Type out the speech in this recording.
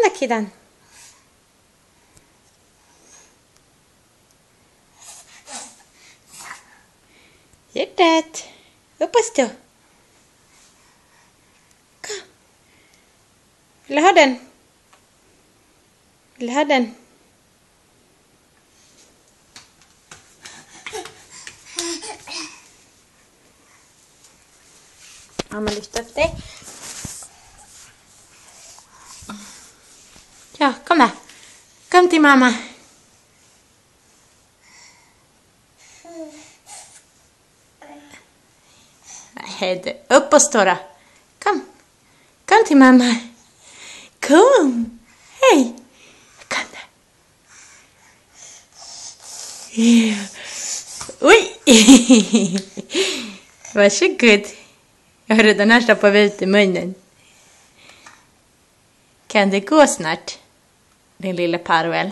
då, kiddan. Hjärtat. Hoppas då. Kom. Vill du ha den? Vill du ha den? Mamma lyfter upp dig. Ja, kom där. Kom till mamma. Nej, upp och stå då. Kom. Kom till mamma. Kom. Hej. Kom där. Ja. Oj. Varsågod. Jag har redan här stoppat ut i munnen. Kan det gå snart, din lilla Parvel?